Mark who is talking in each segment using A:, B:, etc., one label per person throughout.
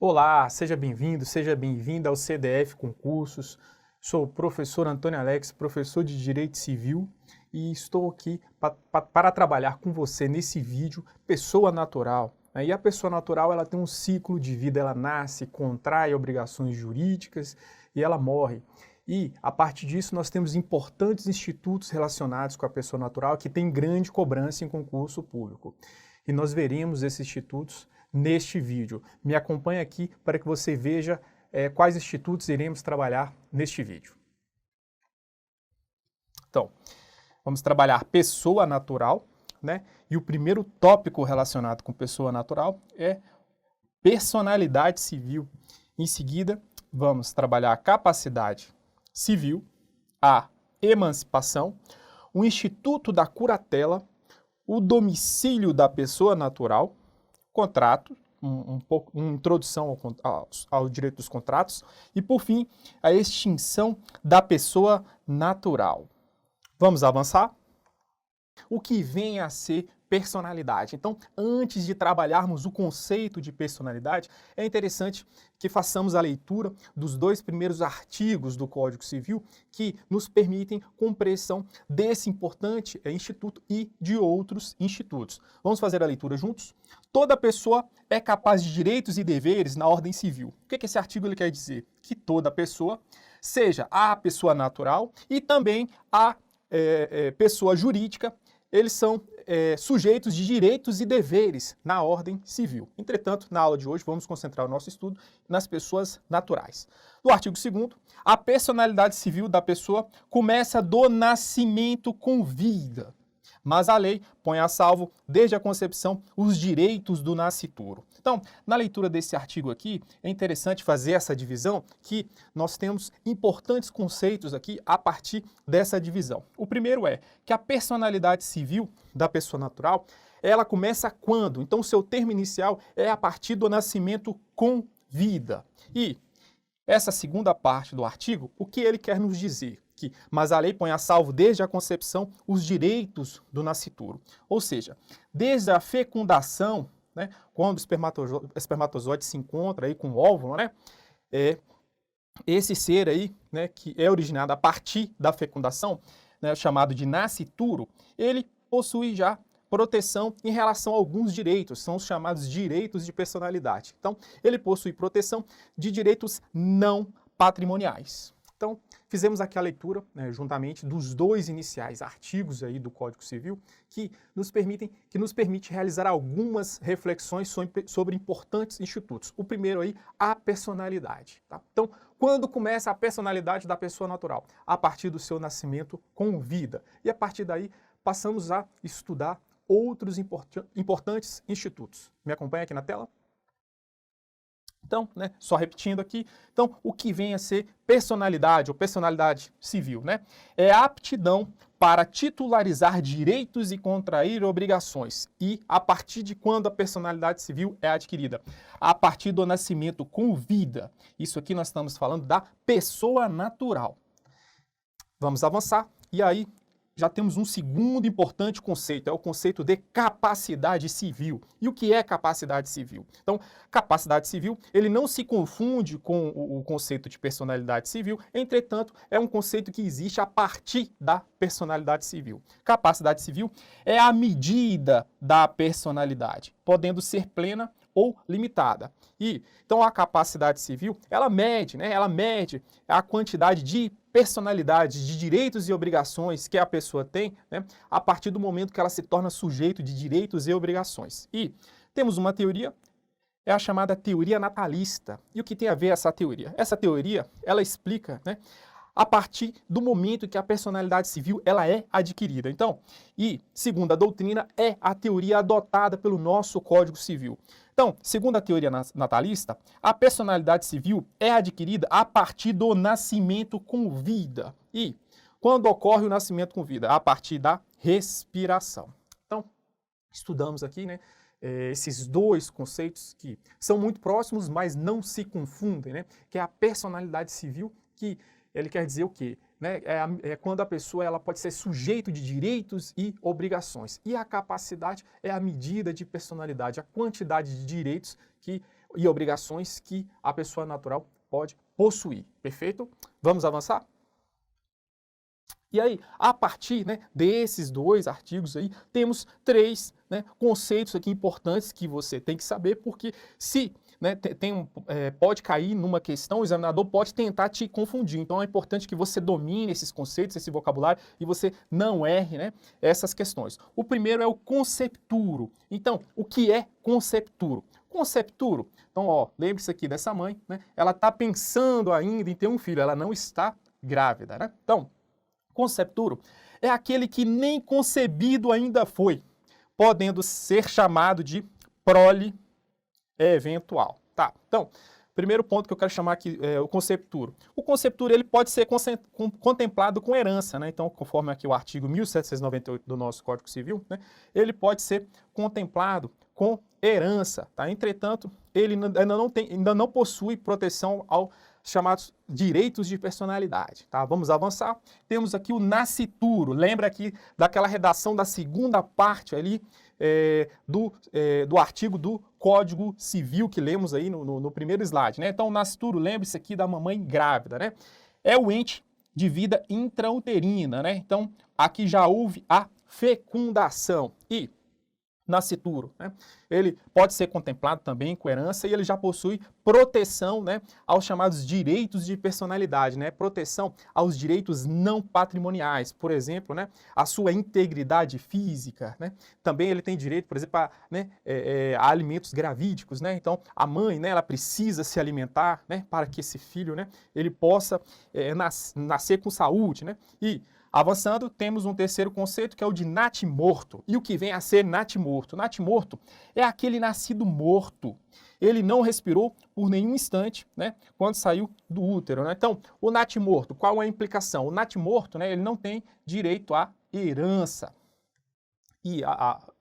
A: Olá, seja bem-vindo, seja bem-vinda ao CDF Concursos. Sou o professor Antônio Alex, professor de Direito Civil, e estou aqui para trabalhar com você nesse vídeo pessoa natural. E a pessoa natural ela tem um ciclo de vida, ela nasce, contrai obrigações jurídicas e ela morre. E, a partir disso, nós temos importantes institutos relacionados com a pessoa natural que têm grande cobrança em concurso público. E nós veremos esses institutos neste vídeo. Me acompanhe aqui para que você veja quais institutos iremos trabalhar neste vídeo. Então, vamos trabalhar pessoa natural, né? E o primeiro tópico relacionado com pessoa natural é personalidade civil. Em seguida, vamos trabalhar a capacidade civil, a emancipação, o instituto da curatela, o domicílio da pessoa natural, contrato, uma introdução ao direito dos contratos e, por fim, a extinção da pessoa natural. Vamos avançar? O que vem a ser personalidade? Então, antes de trabalharmos o conceito de personalidade, é interessante que façamos a leitura dos dois primeiros artigos do Código Civil que nos permitem compreensão desse importante instituto e de outros institutos. Vamos fazer a leitura juntos? Toda pessoa é capaz de direitos e deveres na ordem civil. O que esse artigo ele quer dizer? Que toda pessoa, seja a pessoa natural e também a pessoa jurídica, eles são sujeitos de direitos e deveres na ordem civil. Entretanto, na aula de hoje, vamos concentrar o nosso estudo nas pessoas naturais. No artigo 2º, a personalidade civil da pessoa começa do nascimento com vida, mas a lei põe a salvo, desde a concepção, os direitos do nascituro. Então, na leitura desse artigo aqui, é interessante fazer essa divisão, que nós temos importantes conceitos aqui a partir dessa divisão. O primeiro é que a personalidade civil da pessoa natural, ela começa quando? Então, o seu termo inicial é a partir do nascimento com vida. E essa segunda parte do artigo, o que ele quer nos dizer? Mas a lei põe a salvo desde a concepção os direitos do nascituro. Ou seja, desde a fecundação, né, quando o espermatozoide se encontra aí com o óvulo, né, esse ser aí, né, que é originado a partir da fecundação, né, chamado de nascituro, ele possui já proteção em relação a alguns direitos, são os chamados direitos de personalidade. Então, ele possui proteção de direitos não patrimoniais. Então, fizemos aqui a leitura, né, juntamente dos dois iniciais artigos aí do Código Civil que nos permite realizar algumas reflexões sobre importantes institutos. O primeiro aí, a personalidade. Tá? Então, quando começa a personalidade da pessoa natural? A partir do seu nascimento com vida. E a partir daí, passamos a estudar outros importantes institutos. Me acompanha aqui na tela? Então, né, só repetindo aqui, então o que vem a ser personalidade ou personalidade civil, né? É a aptidão para titularizar direitos e contrair obrigações. E a partir de quando a personalidade civil é adquirida? A partir do nascimento com vida. Isso aqui nós estamos falando da pessoa natural. Vamos avançar e aí já temos um segundo importante conceito, é o conceito de capacidade civil. E o que é capacidade civil? Então, capacidade civil, ele não se confunde com o conceito de personalidade civil, entretanto, é um conceito que existe a partir da personalidade civil. Capacidade civil é a medida da personalidade, podendo ser plena ou limitada. E, então, a capacidade civil, ela mede a quantidade de personalidades, de direitos e obrigações que a pessoa tem, né, a partir do momento que ela se torna sujeito de direitos e obrigações. E temos uma teoria, é a chamada teoria natalista. E o que tem a ver essa teoria? Essa teoria, ela explica, né, a partir do momento que a personalidade civil ela é adquirida. Então, e segundo a doutrina, é a teoria adotada pelo nosso Código Civil. Então, segundo a teoria natalista, a personalidade civil é adquirida a partir do nascimento com vida. E quando ocorre o nascimento com vida? A partir da respiração. Então, estudamos aqui, né, esses dois conceitos que são muito próximos, mas não se confundem, né, que é a personalidade civil, que ele quer dizer o quê? Né? É quando a pessoa ela pode ser sujeito de direitos e obrigações. E a capacidade é a medida de personalidade, a quantidade de direitos que e obrigações que a pessoa natural pode possuir. Perfeito? Vamos avançar? E aí, a partir, né, desses dois artigos aí, temos três, né, conceitos aqui importantes que você tem que saber, porque se, né, pode cair numa questão, o examinador pode tentar te confundir. Então é importante que você domine esses conceitos, esse vocabulário, e você não erre, né, essas questões. O primeiro é o concepturo. Então, o que é concepturo? Concepturo, então, ó, lembre-se aqui dessa mãe, né, ela está pensando ainda em ter um filho, ela não está grávida, né? Então, concepturo é aquele que nem concebido ainda foi, podendo ser chamado de prole eventual. Tá, então, primeiro ponto que eu quero chamar aqui é o concepturo. O concepturo ele pode ser contemplado com herança, né? Então, conforme aqui o artigo 1798 do nosso Código Civil, né? Ele pode ser contemplado com herança, tá? Entretanto, ele ainda não possui proteção ao chamados direitos de personalidade, tá? Vamos avançar. Temos aqui o nascituro. Lembra aqui daquela redação da segunda parte ali do artigo do Código Civil que lemos aí no primeiro slide, né? Então, o nascituro, lembre-se aqui da mamãe grávida, né? É o ente de vida intrauterina, né? Então, aqui já houve a fecundação e nascituro, né? Ele pode ser contemplado também com herança e ele já possui proteção, né, aos chamados direitos de personalidade, né? Proteção aos direitos não patrimoniais, por exemplo, né, a sua integridade física, né? Também ele tem direito, por exemplo, a alimentos gravídicos, né? Então, a mãe, né, ela precisa se alimentar, né, para que esse filho, né, ele possa nascer com saúde, né? E avançando, temos um terceiro conceito que é o de natimorto. E o que vem a ser natimorto? Natimorto é aquele nascido morto. Ele não respirou por nenhum instante, né, quando saiu do útero, né? Então, o natimorto, qual é a implicação? O natimorto, né, ele não tem direito à herança. E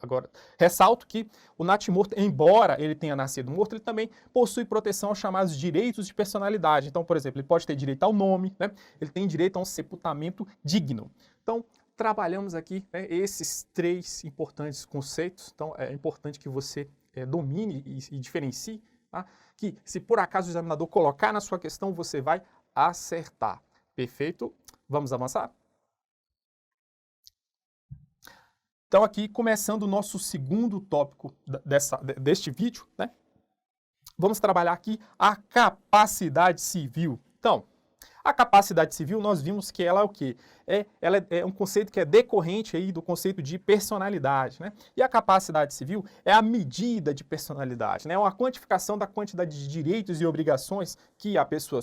A: agora, ressalto que o natimorto, embora ele tenha nascido morto, ele também possui proteção aos chamados direitos de personalidade. Então, por exemplo, ele pode ter direito ao nome, né? Ele tem direito a um sepultamento digno. Então, trabalhamos aqui, né, esses três importantes conceitos. Então, é importante que você domine e diferencie, tá? Que se por acaso o examinador colocar na sua questão, você vai acertar. Perfeito? Vamos avançar? Então, aqui, começando o nosso segundo tópico deste vídeo, né? Vamos trabalhar aqui a capacidade civil. Então, a capacidade civil, nós vimos que ela é o quê? Ela é um conceito que é decorrente aí do conceito de personalidade, né? E a capacidade civil é a medida de personalidade, né? É uma quantificação da quantidade de direitos e obrigações que a pessoa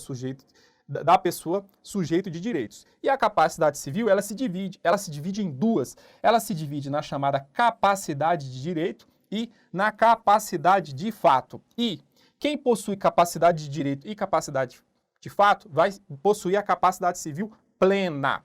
A: sujeito de direitos. E a capacidade civil, ela se divide em duas. Ela se divide na chamada capacidade de direito e na capacidade de fato. E quem possui capacidade de direito e capacidade de fato vai possuir a capacidade civil plena.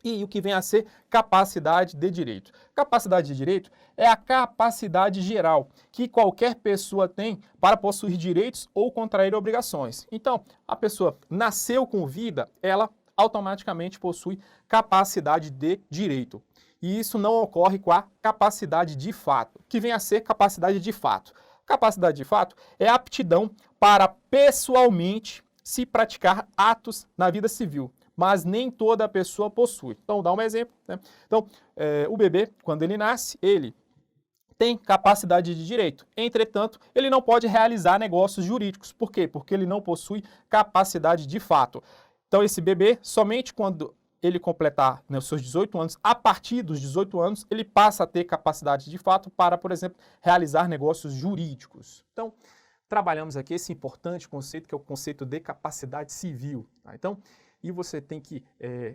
A: E o que vem a ser capacidade de direito? Capacidade de direito é a capacidade geral que qualquer pessoa tem para possuir direitos ou contrair obrigações. Então, a pessoa nasceu com vida, ela automaticamente possui capacidade de direito. E isso não ocorre com a capacidade de fato, que vem a ser capacidade de fato. Capacidade de fato é a aptidão para pessoalmente se praticar atos na vida civil, mas nem toda pessoa possui. Então, vou dar um exemplo, né? Então, o bebê, quando ele nasce, ele tem capacidade de direito. Entretanto, ele não pode realizar negócios jurídicos. Por quê? Porque ele não possui capacidade de fato. Então, esse bebê, somente quando ele completar, né, os seus 18 anos, a partir dos 18 anos, ele passa a ter capacidade de fato para, por exemplo, realizar negócios jurídicos. Então, trabalhamos aqui esse importante conceito, que é o conceito de capacidade civil. Tá? Então, e você tem que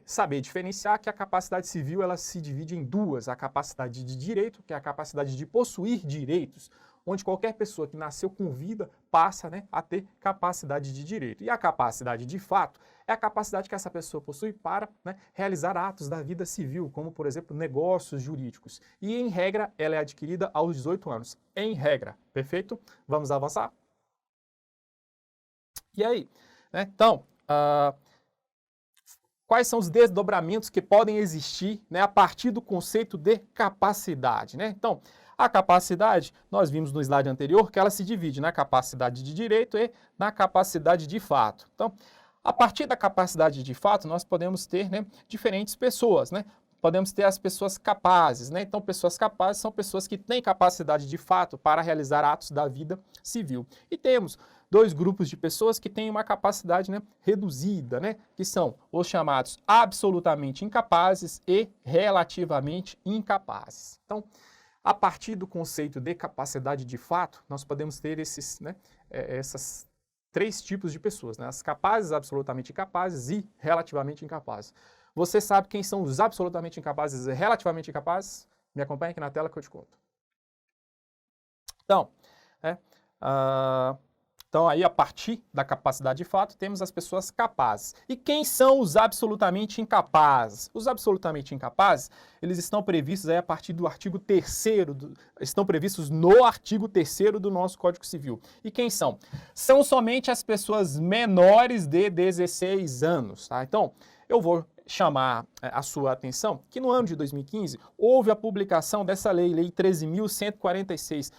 A: saber diferenciar que a capacidade civil ela se divide em duas. A capacidade de direito, que é a capacidade de possuir direitos, onde qualquer pessoa que nasceu com vida passa, né, a ter capacidade de direito. E a capacidade de fato é a capacidade que essa pessoa possui para, né, realizar atos da vida civil, como, por exemplo, negócios jurídicos. E, em regra, ela é adquirida aos 18 anos. Em regra. Perfeito? Vamos avançar? E aí? Né? Então, quais são os desdobramentos que podem existir, né, a partir do conceito de capacidade, né? Então, A capacidade, nós vimos no slide anterior que ela se divide na capacidade de direito e na capacidade de fato. Então, a partir da capacidade de fato, nós podemos ter, né, diferentes pessoas, né? Podemos ter as pessoas capazes, né? Então, pessoas capazes são pessoas que têm capacidade de fato para realizar atos da vida civil. E temos dois grupos de pessoas que têm uma capacidade, né, reduzida, né? Que são os chamados absolutamente incapazes e relativamente incapazes. Então, a partir do conceito de capacidade de fato, nós podemos ter esses, né, essas três tipos de pessoas, né? As capazes, absolutamente incapazes e relativamente incapazes. Você sabe quem são os absolutamente incapazes e relativamente incapazes? Me acompanhe aqui na tela que eu te conto. Então, então aí a partir da capacidade de fato, temos as pessoas capazes. E quem são os absolutamente incapazes? Os absolutamente incapazes, eles estão previstos aí a partir do artigo 3º, estão previstos no artigo 3º do nosso Código Civil. E quem são? São somente as pessoas menores de 16 anos, tá? Então, eu vou chamar a sua atenção que no ano de 2015 houve a publicação dessa lei, Lei 13.146,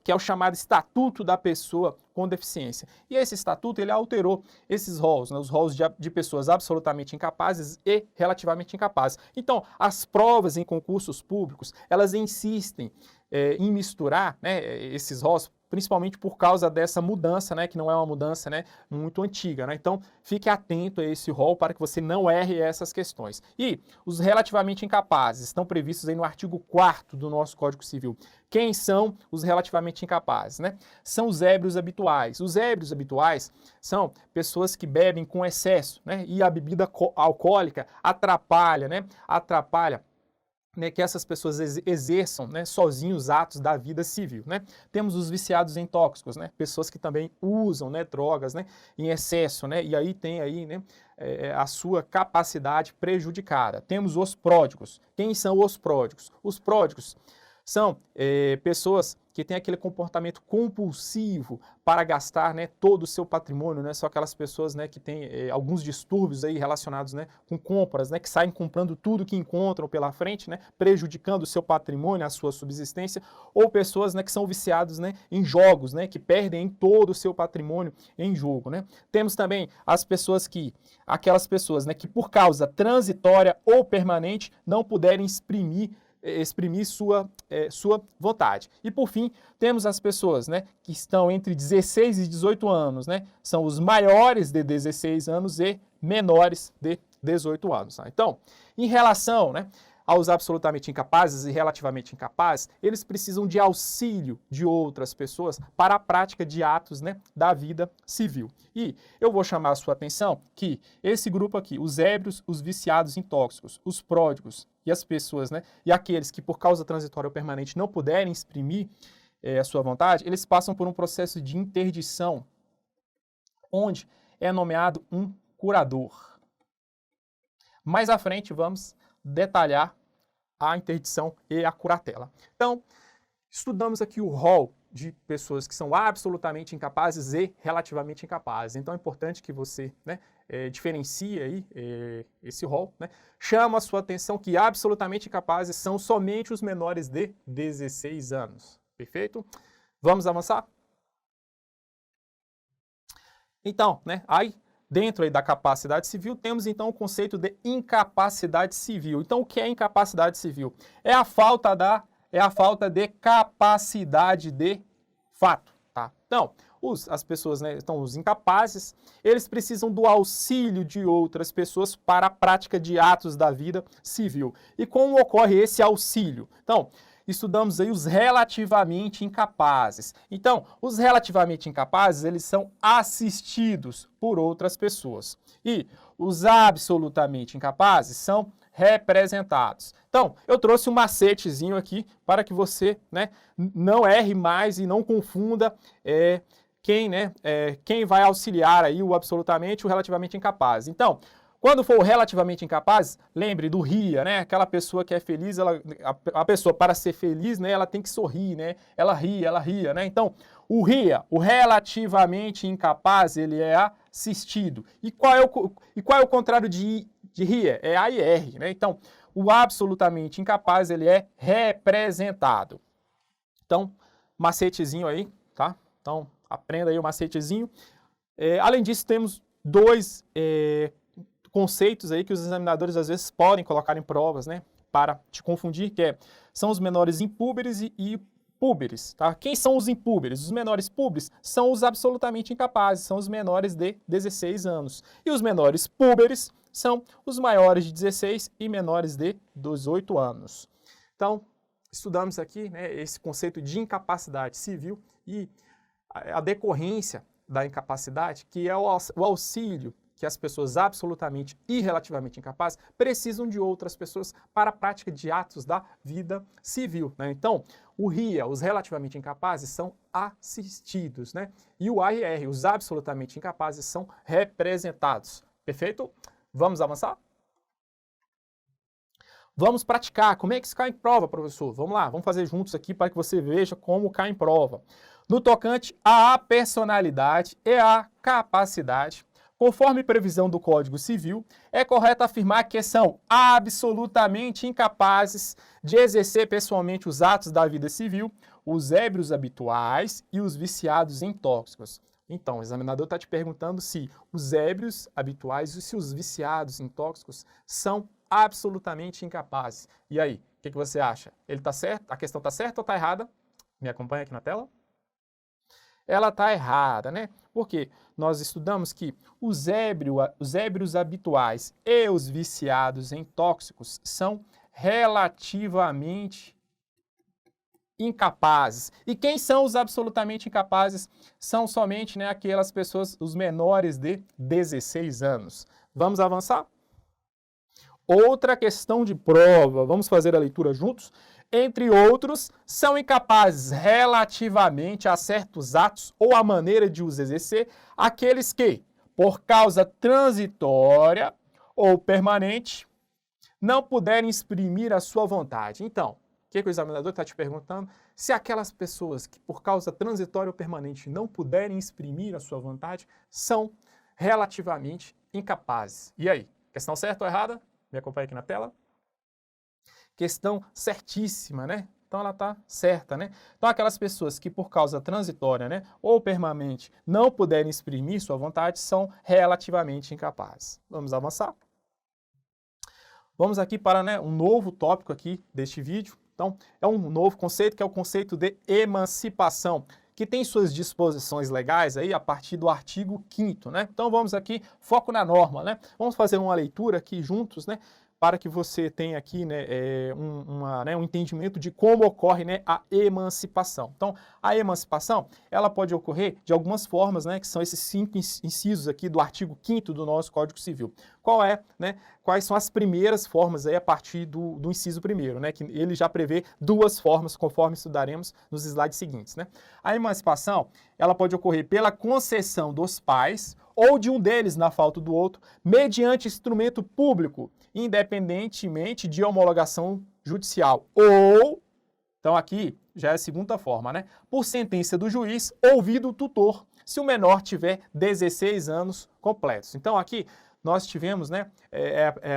A: que é o chamado Estatuto da Pessoa com Deficiência. E esse estatuto, ele alterou esses rolos, né, os rolos de pessoas absolutamente incapazes e relativamente incapazes. Então, as provas em concursos públicos, elas insistem em misturar, né, esses rolos, principalmente por causa dessa mudança, né, que não é uma mudança, né, muito antiga, né? Então, fique atento a esse rol para que você não erre essas questões. E os relativamente incapazes estão previstos aí no artigo 4º do nosso Código Civil. Quem são os relativamente incapazes, né? São os ébrios habituais. Os ébrios habituais são pessoas que bebem com excesso, né? E a bebida alcoólica atrapalha, né? Atrapalha, né, que essas pessoas exerçam, né, sozinhos atos da vida civil, né? Temos os viciados em tóxicos, né? Pessoas que também usam, né, drogas, né, em excesso, né? E aí tem aí, né, a sua capacidade prejudicada. Temos os pródigos. Quem são os pródigos? Os pródigos são pessoas que têm aquele comportamento compulsivo para gastar, né, todo o seu patrimônio, né? São aquelas pessoas, né, que têm alguns distúrbios aí relacionados, né, com compras, né, que saem comprando tudo que encontram pela frente, né, prejudicando o seu patrimônio, a sua subsistência, ou pessoas, né, que são viciados, né, em jogos, né, que perdem todo o seu patrimônio em jogo, né? Temos também aquelas pessoas, né, que por causa transitória ou permanente não puderem exprimir sua vontade. E por fim, temos as pessoas, né, que estão entre 16 e 18 anos, né? São os maiores de 16 anos e menores de 18 anos. Tá? Então, em relação, né, aos absolutamente incapazes e relativamente incapazes, eles precisam de auxílio de outras pessoas para a prática de atos, né, da vida civil. E eu vou chamar a sua atenção que esse grupo aqui, os ébrios, os viciados em tóxicos, os pródigos e as pessoas, né, e aqueles que por causa transitória ou permanente não puderem exprimir a sua vontade, eles passam por um processo de interdição, onde é nomeado um curador. Mais à frente vamos detalhar a interdição e a curatela. Então, estudamos aqui o rol de pessoas que são absolutamente incapazes e relativamente incapazes. Então, é importante que você, né, diferencie aí esse rol, né? Chama a sua atenção que absolutamente incapazes são somente os menores de 16 anos. Perfeito? Vamos avançar? Então, né, aí dentro aí da capacidade civil, temos então o conceito de incapacidade civil. Então, o que é incapacidade civil? É a falta de capacidade de fato, tá? Então, as pessoas, né, então os incapazes, eles precisam do auxílio de outras pessoas para a prática de atos da vida civil. E como ocorre esse auxílio? Então, estudamos aí os relativamente incapazes. Então, os relativamente incapazes, eles são assistidos por outras pessoas. E os absolutamente incapazes são representados. Então, eu trouxe um macetezinho aqui para que você, né, não erre mais e não confunda quem vai auxiliar aí o absolutamente e o relativamente incapaz. Então, quando for relativamente incapaz, lembre do ria, né? Aquela pessoa que é feliz, a pessoa para ser feliz, né, ela tem que sorrir, né? Ela ria, né? Então, o ria, o relativamente incapaz, ele é assistido. E qual é o contrário de ria? É AIR, né? Então, o absolutamente incapaz, ele é representado. Então, macetezinho aí, tá? Então, aprenda aí o macetezinho. Além disso, temos dois conceitos aí que os examinadores às vezes podem colocar em provas, né? Para te confundir, são os menores impúberes e púberes, tá? Quem são os impúberes? Os menores púberes são os absolutamente incapazes, são os menores de 16 anos. E os menores púberes são os maiores de 16 e menores de 18 anos. Então, estudamos aqui, né, esse conceito de incapacidade civil e a decorrência da incapacidade, que é o auxílio que as pessoas absolutamente e relativamente incapazes precisam de outras pessoas para a prática de atos da vida civil, né? Então, o RIA, os relativamente incapazes, são assistidos, né? E o ARR, os absolutamente incapazes, são representados. Perfeito? Vamos avançar? Vamos praticar. Como é que isso cai em prova, professor? Vamos lá, vamos fazer juntos aqui para que você veja como cai em prova. No tocante à personalidade e à capacidade, conforme previsão do Código Civil, é correto afirmar que são absolutamente incapazes de exercer pessoalmente os atos da vida civil, os ébrios habituais e os viciados em tóxicos. Então, o examinador está te perguntando se os ébrios habituais e se os viciados em tóxicos são absolutamente incapazes. E aí, o que você acha? Ele está certo? A questão está certa ou está errada? Me acompanha aqui na tela? Ela está errada, né? Porque nós estudamos que os ébrios habituais e os viciados em tóxicos são relativamente incapazes. E quem são os absolutamente incapazes? São somente, né, aquelas pessoas, os menores de 16 anos. Vamos avançar? Outra questão de prova, vamos fazer a leitura juntos? Entre outros, são incapazes relativamente a certos atos ou a maneira de os exercer aqueles que, por causa transitória ou permanente, não puderem exprimir a sua vontade. Então, o que o examinador está te perguntando? Se aquelas pessoas que, por causa transitória ou permanente, não puderem exprimir a sua vontade, são relativamente incapazes. E aí, questão certa ou errada? Me acompanha aqui na tela. Questão certíssima, né? Então ela está certa, né? Então aquelas pessoas que por causa transitória, né, ou permanente não puderem exprimir sua vontade são relativamente incapazes. Vamos avançar? Vamos aqui para, né, um novo tópico aqui deste vídeo. Então é um novo conceito que é o conceito de emancipação, que tem suas disposições legais aí a partir do artigo 5º, né? Então vamos aqui, foco na norma, né? Vamos fazer uma leitura aqui juntos, né? Para que você tenha aqui, né, um entendimento de como ocorre, né, a emancipação. Então, a emancipação, ela pode ocorrer de algumas formas, né, que são esses 5 incisos aqui do artigo 5º do nosso Código Civil. Quais são as primeiras formas aí a partir do inciso 1º, né, que ele já prevê 2 formas, conforme estudaremos nos slides seguintes, né? A emancipação, ela pode ocorrer pela concessão dos pais ou de um deles na falta do outro, mediante instrumento público, independentemente de homologação judicial. Ou, então aqui já é a segunda forma, né? Por sentença do juiz, ouvido o tutor, se o menor tiver 16 anos completos. Então aqui nós tivemos, né,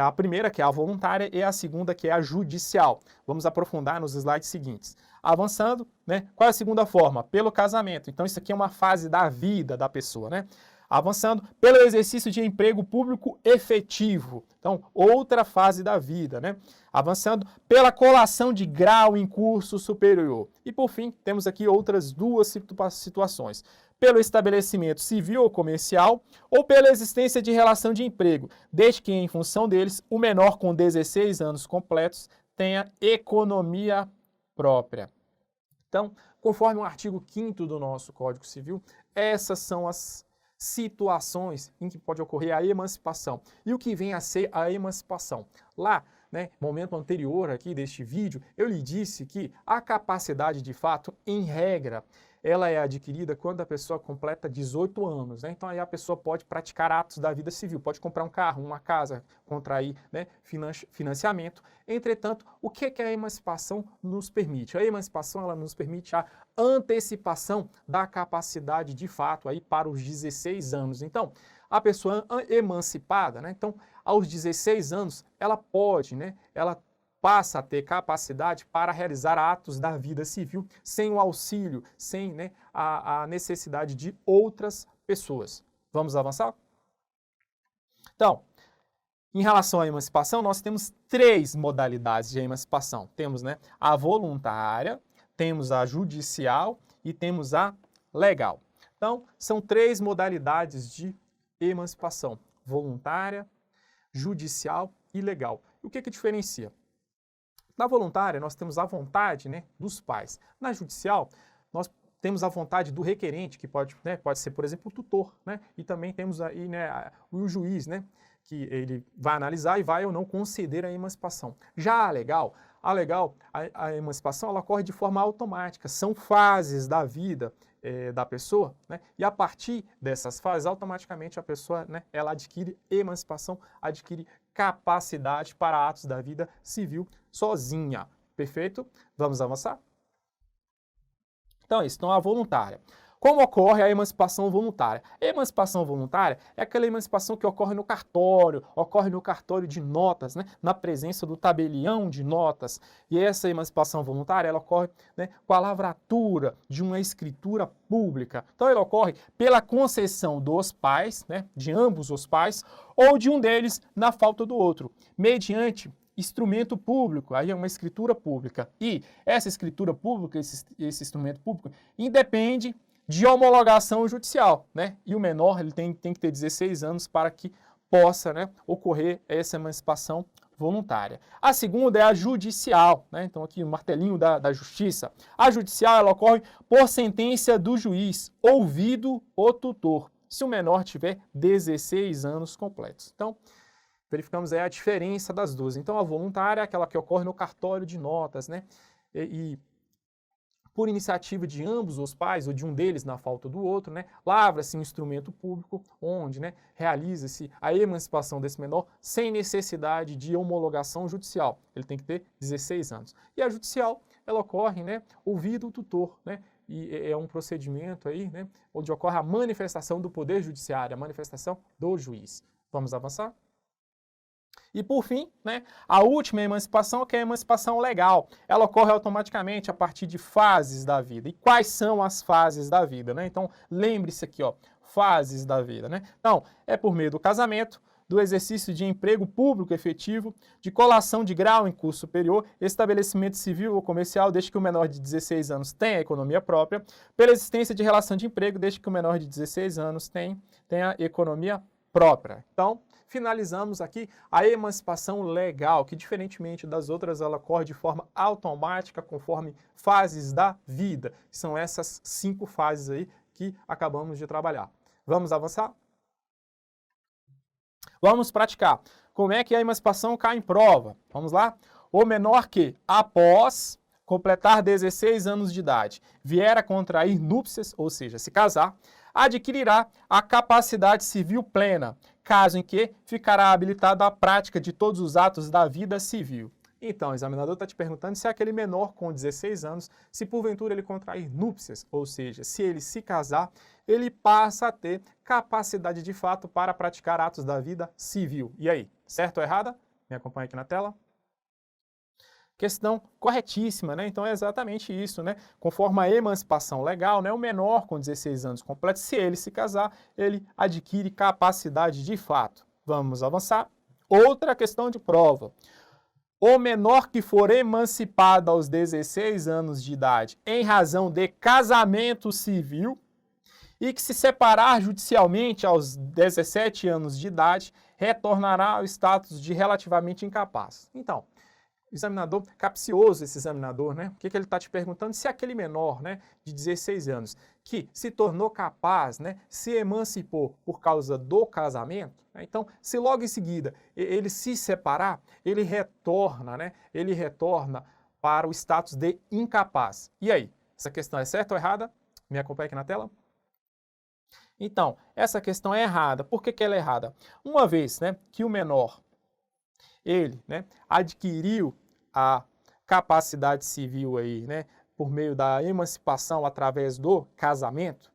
A: a primeira, que é a voluntária, e a segunda, que é a judicial. Vamos aprofundar nos slides seguintes. Avançando, né, qual é a segunda forma? Pelo casamento. Então isso aqui é uma fase da vida da pessoa, né? Avançando, pelo exercício de emprego público efetivo. Então, outra fase da vida, né? Avançando, pela colação de grau em curso superior. E, por fim, temos aqui outras 2 situações. Pelo estabelecimento civil ou comercial ou pela existência de relação de emprego, desde que, em função deles, o menor com 16 anos completos tenha economia própria. Então, conforme o artigo 5º do nosso Código Civil, essas são as situações em que pode ocorrer a emancipação. E o que vem a ser a emancipação? Lá, né, momento anterior aqui deste vídeo, eu lhe disse que a capacidade de fato, em regra, ela é adquirida quando a pessoa completa 18 anos, né? Então aí a pessoa pode praticar atos da vida civil, pode comprar um carro, uma casa, contrair, né, financiamento. Entretanto, o que a emancipação nos permite? A emancipação, ela nos permite a antecipação da capacidade de fato aí para os 16 anos. Então, a pessoa emancipada, né? Então, aos 16 anos, ela pode, né, ela passa a ter capacidade para realizar atos da vida civil sem o auxílio, sem, né, a necessidade de outras pessoas. Vamos avançar? Então, em relação à emancipação, nós temos 3 modalidades de emancipação. Temos, né, a voluntária, temos a judicial e temos a legal. Então, são 3 modalidades de emancipação: voluntária, judicial e legal. E o que diferencia? Na voluntária, nós temos a vontade, né, dos pais. Na judicial, nós temos a vontade do requerente, que pode, né, pode ser, por exemplo, o tutor, né? E também temos aí, né, o juiz, né, que ele vai analisar e vai ou não conceder a emancipação. Já a legal, a emancipação, ela ocorre de forma automática. São fases da vida da pessoa, né? E a partir dessas fases, automaticamente a pessoa, né, ela adquire emancipação, adquire capacidade para atos da vida civil sozinha. Perfeito? Vamos avançar? Então é isso. Então, a voluntária. Como ocorre a emancipação voluntária? A emancipação voluntária é aquela emancipação que ocorre no cartório de notas, né, na presença do tabelião de notas. E essa emancipação voluntária, ela ocorre, né, com a lavratura de uma escritura pública. Então, ela ocorre pela concessão dos pais, né, de ambos os pais, ou de um deles na falta do outro, mediante instrumento público, aí é uma escritura pública. E essa escritura pública, esse instrumento público, independe de homologação judicial, né? E o menor ele tem que ter 16 anos para que possa, né, ocorrer essa emancipação voluntária. A segunda é a judicial, né? Então aqui o martelinho da justiça. A judicial, ela ocorre por sentença do juiz, ouvido o tutor, se o menor tiver 16 anos completos. Então, verificamos aí a diferença das duas. Então, a voluntária é aquela que ocorre no cartório de notas, né? E por iniciativa de ambos os pais, ou de um deles na falta do outro, né, lavra-se um instrumento público onde, né, realiza-se a emancipação desse menor sem necessidade de homologação judicial. Ele tem que ter 16 anos. E a judicial, ela ocorre, né, ouvido o tutor, né, e é um procedimento aí, né, onde ocorre a manifestação do poder judiciário, a manifestação do juiz. Vamos avançar? E por fim, né, a última emancipação, que é a emancipação legal. Ela ocorre automaticamente a partir de fases da vida. E quais são as fases da vida, né? Então, lembre-se aqui, ó, fases da vida, né? Então, é por meio do casamento, do exercício de emprego público efetivo, de colação de grau em curso superior, estabelecimento civil ou comercial, desde que o menor de 16 anos tenha economia própria, pela existência de relação de emprego, desde que o menor de 16 anos tenha economia própria. Então, finalizamos aqui a emancipação legal, que diferentemente das outras, ela ocorre de forma automática, conforme fases da vida. São essas 5 fases aí que acabamos de trabalhar. Vamos avançar? Vamos praticar. Como é que a emancipação cai em prova? Vamos lá? O menor que, após completar 16 anos de idade, vier a contrair núpcias, ou seja, se casar, adquirirá a capacidade civil plena, caso em que ficará habilitado à prática de todos os atos da vida civil. Então, o examinador está te perguntando se é aquele menor com 16 anos, se porventura ele contrair núpcias, ou seja, se ele se casar, ele passa a ter capacidade de fato para praticar atos da vida civil. E aí, certo ou errada? Me acompanha aqui na tela. Questão corretíssima, né? Então é exatamente isso, né? Conforme a emancipação legal, né? O menor com 16 anos completos, se ele se casar, ele adquire capacidade de fato. Vamos avançar. Outra questão de prova. O menor que for emancipado aos 16 anos de idade em razão de casamento civil e que se separar judicialmente aos 17 anos de idade, retornará ao status de relativamente incapaz. Então, examinador, capcioso esse examinador, né? O que ele está te perguntando? Se aquele menor, né, de 16 anos, que se tornou capaz, né, se emancipou por causa do casamento, né? Então, se logo em seguida ele se separar, ele retorna, né? Ele retorna para o status de incapaz. E aí, essa questão é certa ou errada? Me acompanha aqui na tela. Então, essa questão é errada. Por que ela é errada? Uma vez, né, que o menor ele, né, adquiriu a capacidade civil aí, né, por meio da emancipação através do casamento,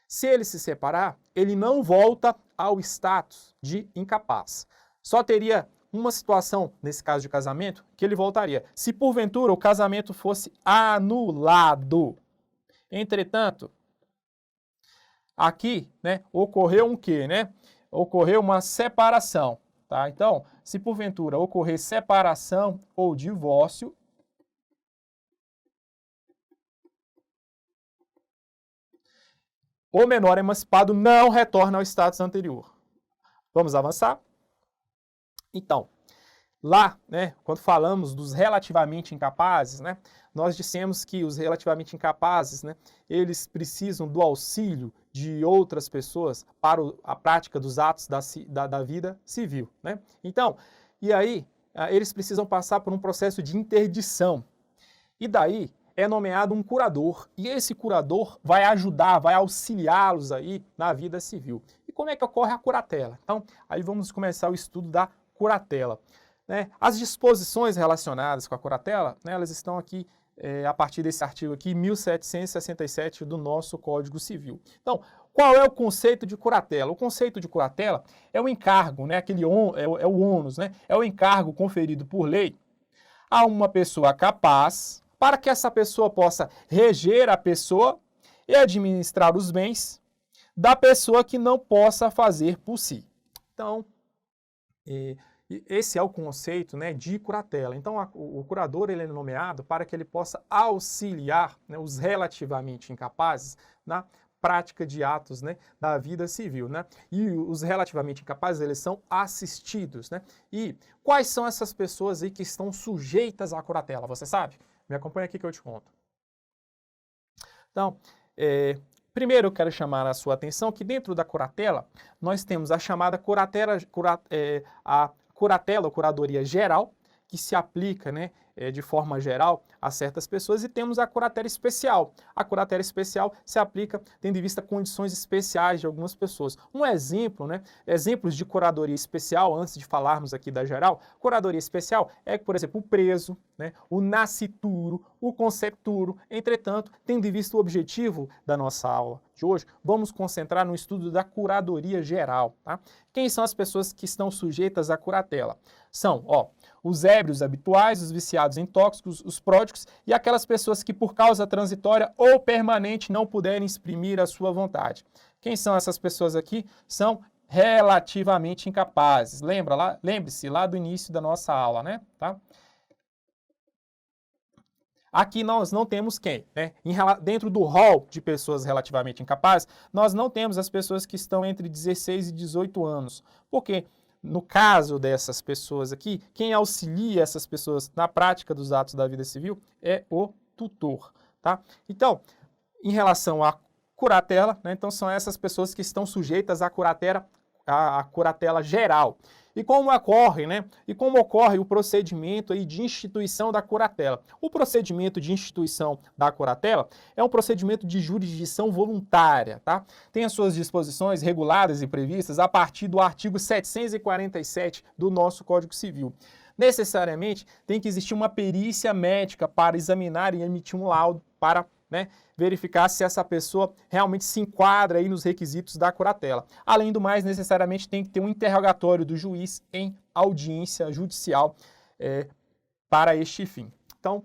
A: se ele se separar, ele não volta ao status de incapaz. Só teria uma situação, nesse caso de casamento, que ele voltaria. Se porventura o casamento fosse anulado. Entretanto, aqui, né, ocorreu um quê, né? Ocorreu uma separação, tá? Então, se porventura ocorrer separação ou divórcio, o menor emancipado não retorna ao status anterior. Vamos avançar? Então, lá, né, quando falamos dos relativamente incapazes, né, nós dissemos que os relativamente incapazes, né, eles precisam do auxílio de outras pessoas para a prática dos atos da vida civil, né? Então, e aí, eles precisam passar por um processo de interdição. E daí é nomeado um curador, e esse curador vai ajudar, vai auxiliá-los aí na vida civil. E como é que ocorre a curatela? Então, aí vamos começar o estudo da curatela. Né? As disposições relacionadas com a curatela, né, elas estão aqui a partir desse artigo aqui, 1767 do nosso Código Civil. Então, qual é o conceito de curatela? O conceito de curatela é o encargo, né, é o ônus, né, é o encargo conferido por lei a uma pessoa capaz para que essa pessoa possa reger a pessoa e administrar os bens da pessoa que não possa fazer por si. Então, esse é o conceito, né, de curatela. Então, o curador ele é nomeado para que ele possa auxiliar, né, os relativamente incapazes na prática de atos, né, da vida civil, né? E os relativamente incapazes, eles são assistidos, né? E quais são essas pessoas aí que estão sujeitas à curatela? Você sabe? Me acompanha aqui que eu te conto. Então, primeiro eu quero chamar a sua atenção que dentro da curatela, nós temos a chamada curatela ou curadoria geral, que se aplica, né, de forma geral a certas pessoas, e temos a curatela especial. A curatela especial se aplica tendo em vista condições especiais de algumas pessoas. Um exemplo, né, exemplos de curadoria especial, antes de falarmos aqui da geral, curadoria especial é, por exemplo, o preso, né, o nascituro, o concepturo. Entretanto, tendo em vista o objetivo da nossa aula de hoje, vamos concentrar no estudo da curadoria geral. Tá? Quem são as pessoas que estão sujeitas à curatela? São, os ébrios habituais, os viciados em tóxicos, os pródigos e aquelas pessoas que por causa transitória ou permanente não puderem exprimir a sua vontade. Quem são essas pessoas aqui? São relativamente incapazes. Lembre-se lá do início da nossa aula, né? Tá? Aqui nós não temos quem, né? Dentro do rol de pessoas relativamente incapazes, nós não temos as pessoas que estão entre 16 e 18 anos. Por quê? No caso dessas pessoas aqui, quem auxilia essas pessoas na prática dos atos da vida civil é o tutor, tá? Então, em relação à curatela, né, então são essas pessoas que estão sujeitas à curatela geral. E como ocorre, né? E como ocorre o procedimento aí de instituição da curatela? O procedimento de instituição da curatela é um procedimento de jurisdição voluntária, tá? Tem as suas disposições reguladas e previstas a partir do artigo 747 do nosso Código Civil. Necessariamente tem que existir uma perícia médica para examinar e emitir um laudo para, né, verificar se essa pessoa realmente se enquadra aí nos requisitos da curatela. Além do mais, necessariamente tem que ter um interrogatório do juiz em audiência judicial para este fim. Então,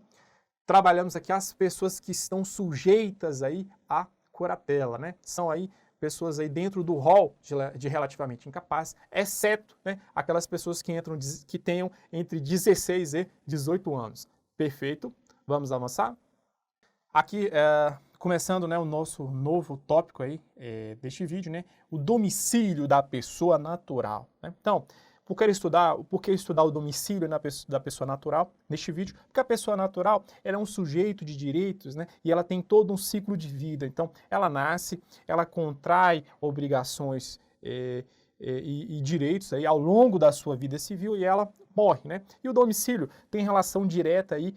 A: trabalhamos aqui as pessoas que estão sujeitas aí à curatela, né? São aí pessoas aí dentro do rol de relativamente incapazes, exceto, né, aquelas pessoas que tenham entre 16 e 18 anos. Perfeito? Vamos avançar? Aqui, começando, né, o nosso novo tópico aí deste vídeo, né, o domicílio da pessoa natural. Né? Então, por que estudar o domicílio da pessoa natural neste vídeo? Porque a pessoa natural ela é um sujeito de direitos, né, e ela tem todo um ciclo de vida. Então, ela nasce, ela contrai obrigações e direitos aí ao longo da sua vida civil e ela morre. Né? E o domicílio tem relação direta aí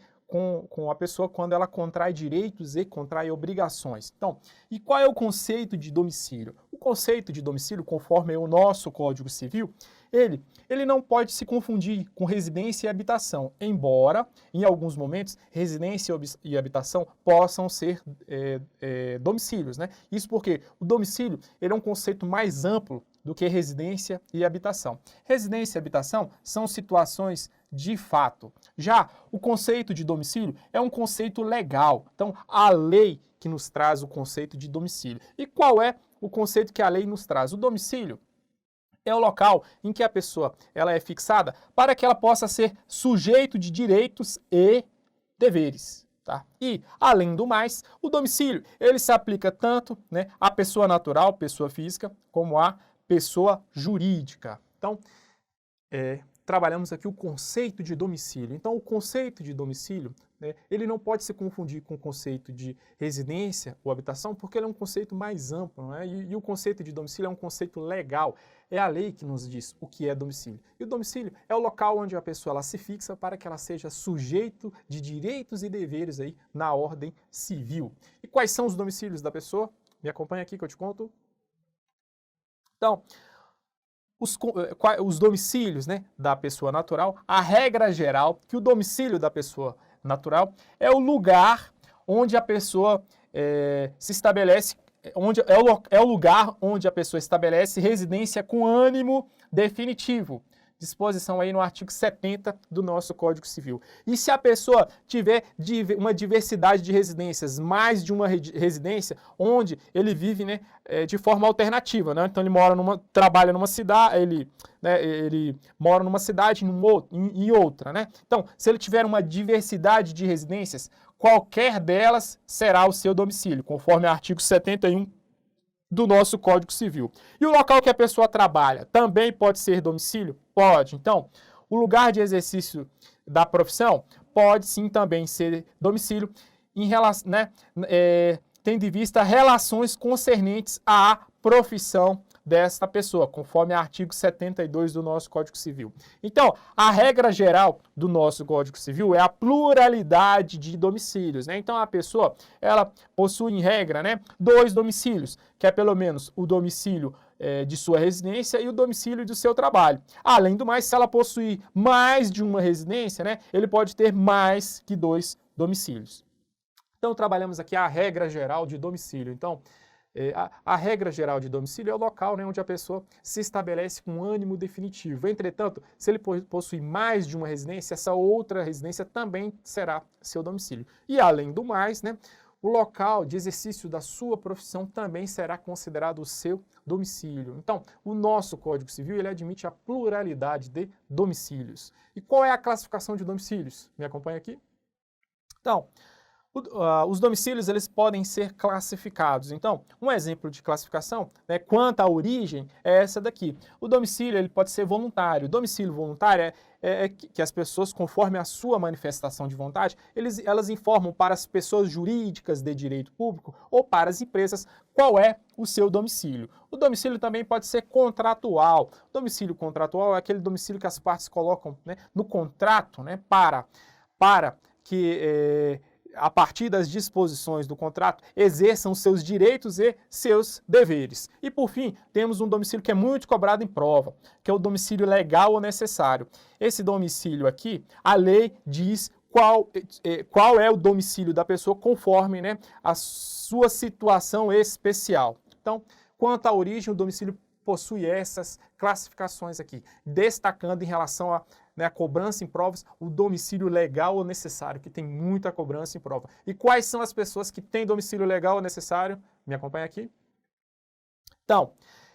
A: com a pessoa quando ela contrai direitos e contrai obrigações. Então, e qual é o conceito de domicílio? O conceito de domicílio, conforme o nosso Código Civil, ele não pode se confundir com residência e habitação, embora, em alguns momentos, residência e habitação possam ser domicílios, né? Isso porque o domicílio ele é um conceito mais amplo do que residência e habitação. Residência e habitação são situações de fato. Já o conceito de domicílio é um conceito legal. Então, a lei que nos traz o conceito de domicílio. E qual é o conceito que a lei nos traz? O domicílio é o local em que a pessoa ela é fixada para que ela possa ser sujeito de direitos e deveres. Tá? E, além do mais, o domicílio ele se aplica tanto, né, à pessoa natural, pessoa física, como à pessoa jurídica. Então, trabalhamos aqui o conceito de domicílio. Então, o conceito de domicílio, né, ele não pode se confundir com o conceito de residência ou habitação, porque ele é um conceito mais amplo, né? E o conceito de domicílio é um conceito legal. É a lei que nos diz o que é domicílio. E o domicílio é o local onde a pessoa ela se fixa para que ela seja sujeito de direitos e deveres aí na ordem civil. E quais são os domicílios da pessoa? Me acompanha aqui que eu te conto. Então, os domicílios, né, da pessoa natural, a regra geral que o domicílio da pessoa natural é o lugar onde a pessoa se estabelece, onde é o lugar onde a pessoa estabelece residência com ânimo definitivo. Disposição aí no artigo 70 do nosso Código Civil. E se a pessoa tiver uma diversidade de residências, mais de uma residência, onde ele vive, né, de forma alternativa, né? Então ele trabalha numa cidade, ele mora numa cidade em outra, né? Então, se ele tiver uma diversidade de residências, qualquer delas será o seu domicílio, conforme o artigo 71 do nosso Código Civil. E o local que a pessoa trabalha também pode ser domicílio? Pode. Então, o lugar de exercício da profissão pode sim também ser domicílio, tendo em vista relações concernentes à profissão desta pessoa, conforme o artigo 72 do nosso Código Civil. Então, a regra geral do nosso Código Civil é a pluralidade de domicílios, né? Então, a pessoa, ela possui, em regra, né, 2 domicílios, que é pelo menos o domicílio de sua residência e o domicílio do seu trabalho. Além do mais, se ela possuir mais de uma residência, né, ele pode ter mais que 2 domicílios. Então, trabalhamos aqui a regra geral de domicílio. Então, a regra geral de domicílio é o local, né, onde a pessoa se estabelece com ânimo definitivo. Entretanto, se ele possui mais de uma residência, essa outra residência também será seu domicílio. E, além do mais, né, o local de exercício da sua profissão também será considerado o seu domicílio. Então, o nosso Código Civil ele admite a pluralidade de domicílios. E qual é a classificação de domicílios? Me acompanha aqui? Então, os domicílios eles podem ser classificados. Então, um exemplo de classificação, né, quanto à origem, é essa daqui. O domicílio ele pode ser voluntário. O domicílio voluntário é que as pessoas, conforme a sua manifestação de vontade, elas informam para as pessoas jurídicas de direito público ou para as empresas qual é o seu domicílio. O domicílio também pode ser contratual. O domicílio contratual é aquele domicílio que as partes colocam, né, no contrato, né, para que a partir das disposições do contrato, exerçam seus direitos e seus deveres. E, por fim, temos um domicílio que é muito cobrado em prova, que é o domicílio legal ou necessário. Esse domicílio aqui, a lei diz qual é o domicílio da pessoa conforme, né, a sua situação especial. Então, quanto à origem, o domicílio possui essas classificações aqui, destacando em relação a a cobrança em provas, o domicílio legal ou necessário, que tem muita cobrança em prova. E quais são as pessoas que têm domicílio legal ou necessário? Me acompanha aqui. Então,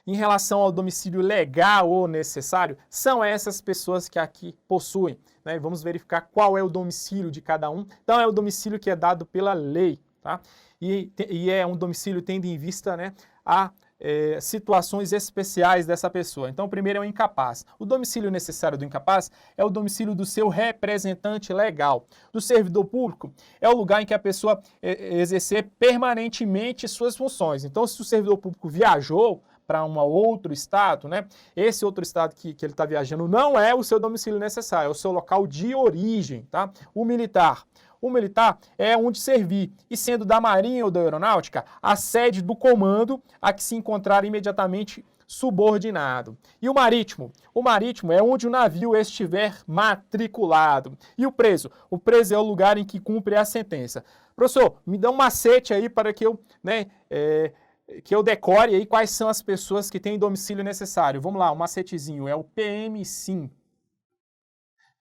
A: em relação ao domicílio legal ou necessário, são essas pessoas que aqui possuem, né? Vamos verificar qual é o domicílio de cada um. Então, é o domicílio que é dado pela lei, tá? E é um domicílio tendo em vista, né, a situações especiais dessa pessoa. Então, o primeiro é o incapaz. O domicílio necessário do incapaz é o domicílio do seu representante legal. Do servidor público é o lugar em que a pessoa exercer permanentemente suas funções. Então, se o servidor público viajou para um outro estado, né, esse outro estado que ele está viajando não é o seu domicílio necessário, é o seu local de origem, tá? O militar é onde servir, e sendo da Marinha ou da Aeronáutica, a sede do comando a que se encontrar imediatamente subordinado. E o marítimo é onde o navio estiver matriculado. E o preso é o lugar em que cumpre a sentença. Professor, me dá um macete aí para que eu, que eu decore aí quais são as pessoas que têm domicílio necessário. Vamos lá, um macetezinho, é o PM-SIM.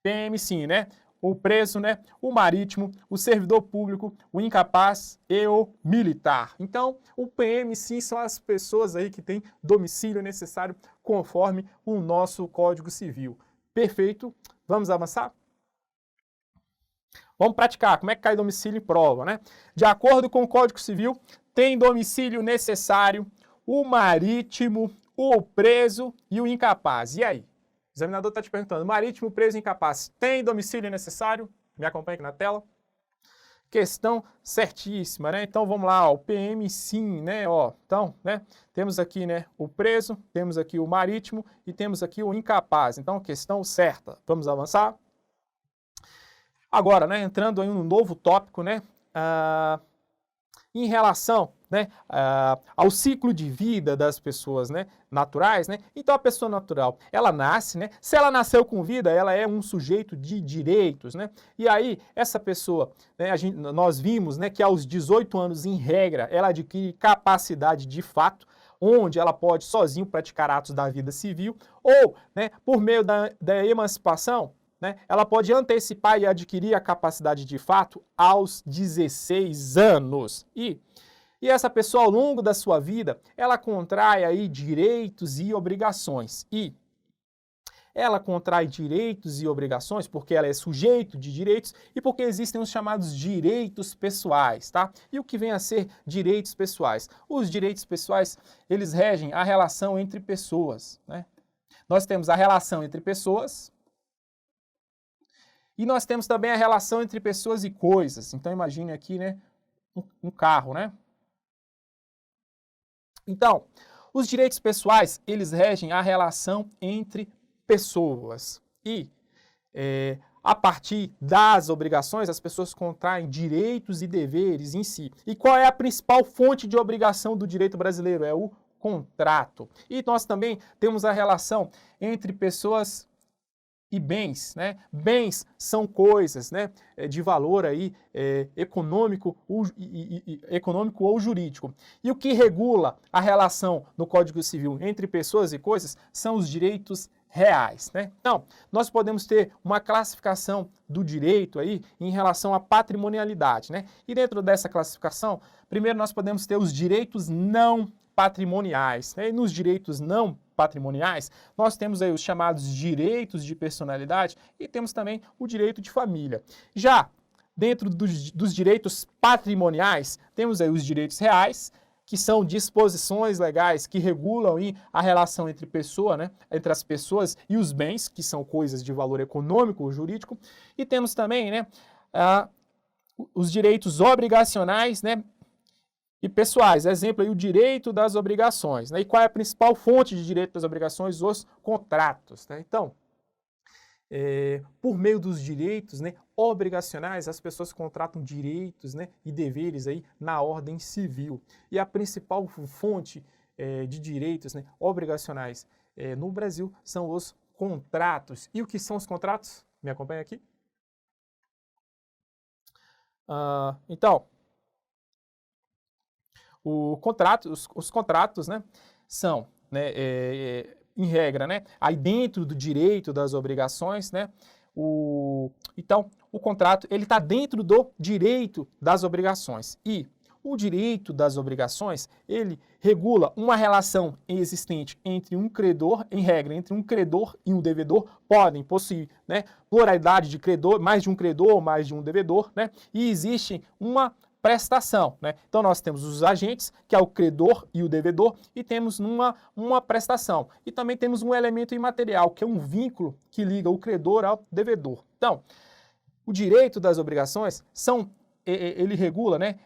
A: PM-SIM, né? O preso, né? O marítimo, o servidor público, o incapaz e o militar. Então, o PM-SIM são as pessoas aí que têm domicílio necessário conforme o nosso Código Civil. Perfeito? Vamos avançar? Vamos praticar. Como é que cai domicílio em prova, né? De acordo com o Código Civil, tem domicílio necessário o marítimo, o preso e o incapaz. E aí? O examinador está te perguntando, marítimo, preso e incapaz, tem domicílio necessário? Me acompanha aqui na tela. Questão certíssima, né? Então vamos lá, ó, o PM sim, né? Ó, então, né? Temos aqui, né, o preso, temos aqui o marítimo e temos aqui o incapaz. Então, questão certa. Vamos avançar? Agora, né, entrando em um novo tópico, né? Em relação, né, ao ciclo de vida das pessoas, né, naturais, né? Então a pessoa natural, ela nasce, né? Se ela nasceu com vida, ela é um sujeito de direitos, né? E aí essa pessoa, né, nós vimos, né, que aos 18 anos, em regra, ela adquire capacidade de fato, onde ela pode sozinho praticar atos da vida civil, ou, né, por meio da emancipação, né, ela pode antecipar e adquirir a capacidade de fato aos 16 anos. E essa pessoa, ao longo da sua vida, ela contrai aí direitos e obrigações. E ela contrai direitos e obrigações porque ela é sujeito de direitos e porque existem os chamados direitos pessoais, tá? E o que vem a ser direitos pessoais? Os direitos pessoais, eles regem a relação entre pessoas, né? Nós temos a relação entre pessoas e nós temos também a relação entre pessoas e coisas. Então imagine aqui, né, um carro, né? Então, os direitos pessoais, eles regem a relação entre pessoas. E, a partir das obrigações, as pessoas contraem direitos e deveres em si. E qual é a principal fonte de obrigação do direito brasileiro? É o contrato. E nós também temos a relação entre pessoas e bens, né? Bens são coisas, né, de valor aí, econômico ou jurídico. E o que regula a relação no Código Civil entre pessoas e coisas são os direitos reais, né? Então, nós podemos ter uma classificação do direito aí em relação à patrimonialidade, né? E dentro dessa classificação, primeiro nós podemos ter os direitos não patrimoniais, né? E nos direitos não patrimoniais, nós temos aí os chamados direitos de personalidade e temos também o direito de família. Já dentro dos direitos patrimoniais, temos aí os direitos reais, que são disposições legais que regulam aí a relação entre pessoa, né, entre as pessoas e os bens, que são coisas de valor econômico ou jurídico, e temos também, né, os direitos obrigacionais, né, e pessoais. Exemplo aí, o direito das obrigações, né? E qual é a principal fonte de direito das obrigações? Os contratos, né? Então, por meio dos direitos, né, obrigacionais, as pessoas contratam direitos, né, e deveres aí na ordem civil. E a principal fonte de direitos, né, obrigacionais no Brasil são os contratos. E o que são os contratos? Me acompanha aqui? Então, os contratos, né, são, né, em regra, né, aí dentro do direito das obrigações, né, então, o contrato, ele está dentro do direito das obrigações. E o direito das obrigações, ele regula uma relação existente entre um credor, em regra, entre um credor e um devedor, podem possuir, né, pluralidade de credor, mais de um credor ou mais de um devedor, né, e existe uma prestação, né? Então nós temos os agentes, que é o credor e o devedor, e temos uma prestação. E também temos um elemento imaterial, que é um vínculo que liga o credor ao devedor. Então, o direito das obrigações ele regula, né,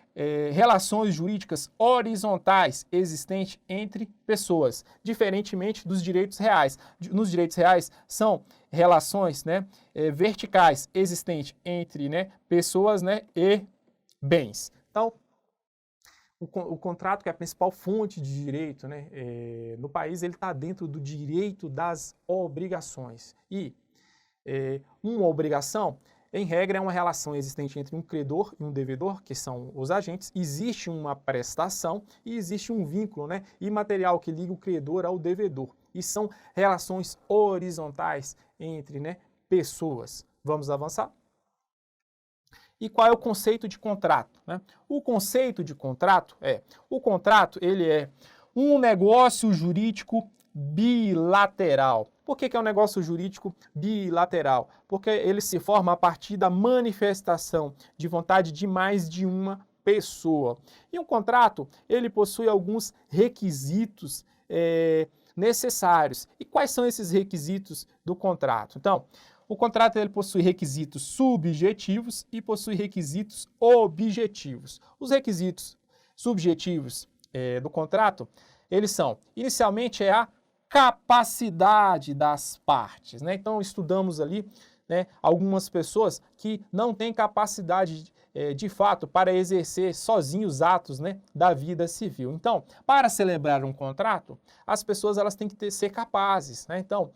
A: relações jurídicas horizontais existentes entre pessoas, diferentemente dos direitos reais. Nos direitos reais são relações, né, verticais existentes entre, né, pessoas, né, e bens. Então, o contrato, que é a principal fonte de direito, né, no país, ele está dentro do direito das obrigações. E uma obrigação, em regra, é uma relação existente entre um credor e um devedor, que são os agentes. Existe uma prestação e existe um vínculo, né, imaterial que liga o credor ao devedor. E são relações horizontais entre, né, pessoas. Vamos avançar? E qual é o conceito de contrato, né? O conceito de contrato ele é um negócio jurídico bilateral. Por que é um negócio jurídico bilateral? Porque ele se forma a partir da manifestação de vontade de mais de uma pessoa. E um contrato, ele possui alguns requisitos necessários. E quais são esses requisitos do contrato? Então, o contrato ele possui requisitos subjetivos e possui requisitos objetivos. Os requisitos subjetivos do contrato, eles são, inicialmente, a capacidade das partes, né? Então, estudamos ali, né, algumas pessoas que não têm capacidade de fato para exercer sozinhos os atos, né, da vida civil. Então, para celebrar um contrato, as pessoas elas têm que ser capazes, né? Então,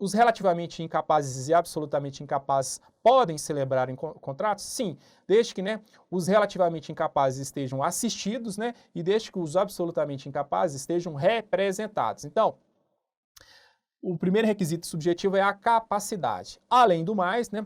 A: os relativamente incapazes e absolutamente incapazes podem celebrar contratos? Sim, desde que, né, os relativamente incapazes estejam assistidos, né, e desde que os absolutamente incapazes estejam representados. Então, o primeiro requisito subjetivo é a capacidade. Além do mais, né,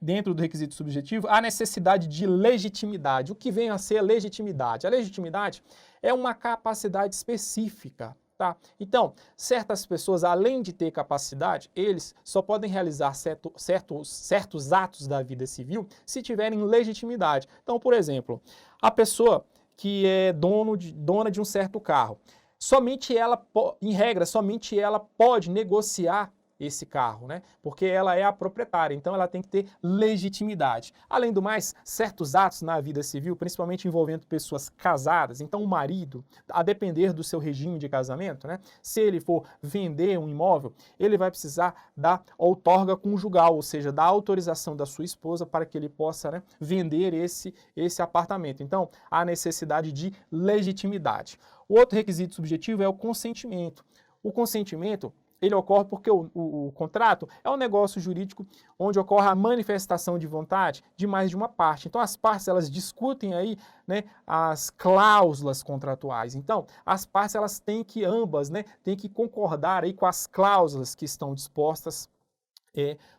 A: dentro do requisito subjetivo, a necessidade de legitimidade. O que vem a ser a legitimidade? A legitimidade é uma capacidade específica. Tá? Então, certas pessoas, além de ter capacidade, eles só podem realizar certos atos da vida civil se tiverem legitimidade. Então, por exemplo, a pessoa que é dona de um certo carro, somente ela, em regra, somente ela pode negociar esse carro, né? Porque ela é a proprietária, então ela tem que ter legitimidade. Além do mais, certos atos na vida civil, principalmente envolvendo pessoas casadas, então o marido, a depender do seu regime de casamento, né? Se ele for vender um imóvel, ele vai precisar da outorga conjugal, ou seja, da autorização da sua esposa para que ele possa, né, vender esse apartamento. Então, há necessidade de legitimidade. O outro requisito subjetivo é o consentimento. O consentimento ele ocorre porque o contrato é um negócio jurídico onde ocorre a manifestação de vontade de mais de uma parte. Então, as partes, elas discutem aí, né, as cláusulas contratuais. Então, as partes, elas têm que, ambas, né, têm que concordar aí com as cláusulas que estão dispostas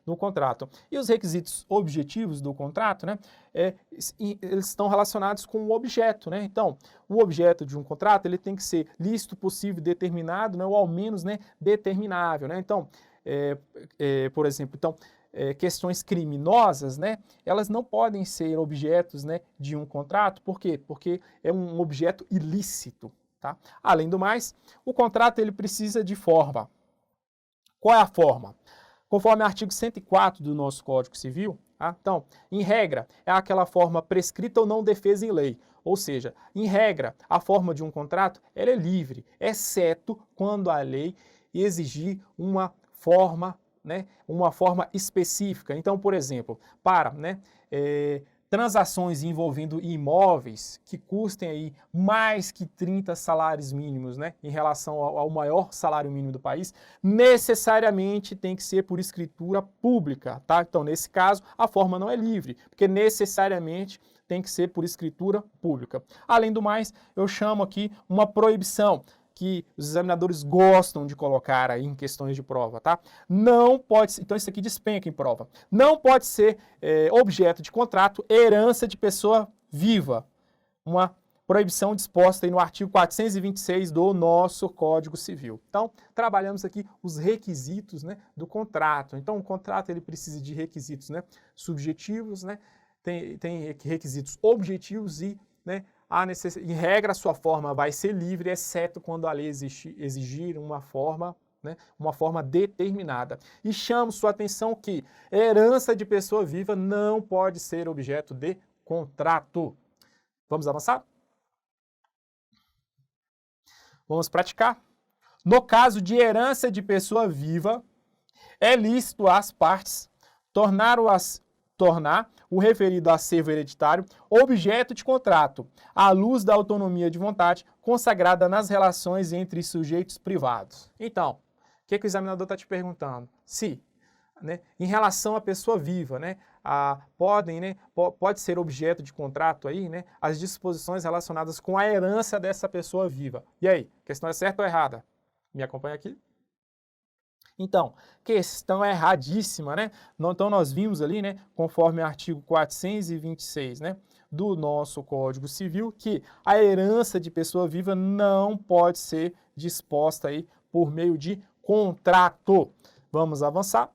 A: no contrato. E os requisitos objetivos do contrato, né, eles estão relacionados com o objeto, né? Então, o objeto de um contrato, ele tem que ser lícito, possível, determinado, né, ou ao menos, né, determinável, né? Então, por exemplo, questões criminosas, né, elas não podem ser objetos, né, de um contrato. Por quê? Porque é um objeto ilícito, tá? Além do mais, o contrato ele precisa de forma. Qual é a forma? Conforme o artigo 104 do nosso Código Civil, tá? Então, em regra, é aquela forma prescrita ou não defesa em lei. Ou seja, em regra, a forma de um contrato ela é livre, exceto quando a lei exigir uma forma, né, uma forma específica. Então, por exemplo, para, né, transações envolvendo imóveis que custem aí mais que 30 salários mínimos, né, em relação ao maior salário mínimo do país, necessariamente tem que ser por escritura pública, tá? Então, nesse caso, a forma não é livre, porque necessariamente tem que ser por escritura pública. Além do mais, eu chamo aqui uma proibição, que os examinadores gostam de colocar aí em questões de prova, tá? Não pode, então isso aqui despenca em prova. Não pode ser objeto de contrato herança de pessoa viva. Uma proibição disposta aí no artigo 426 do nosso Código Civil. Então, trabalhamos aqui os requisitos, né, do contrato. Então, o contrato ele precisa de requisitos, né, subjetivos, né? Tem requisitos objetivos e, né, em regra, a sua forma vai ser livre, exceto quando a lei exigir uma forma, né, uma forma determinada. E chamo sua atenção que herança de pessoa viva não pode ser objeto de contrato. Vamos avançar? Vamos praticar. No caso de herança de pessoa viva, é lícito às partes tornar o referido acervo hereditário objeto de contrato, à luz da autonomia de vontade consagrada nas relações entre sujeitos privados. Então, o que o examinador está te perguntando? Se né, em relação à pessoa viva, né, podem, né, pode ser objeto de contrato aí, né, as disposições relacionadas com a herança dessa pessoa viva. E aí, questão é certa ou errada? Me acompanha aqui? Então, questão erradíssima, né? Então nós vimos ali, né, conforme o artigo 426, né, do nosso Código Civil, que a herança de pessoa viva não pode ser disposta aí por meio de contrato. Vamos avançar?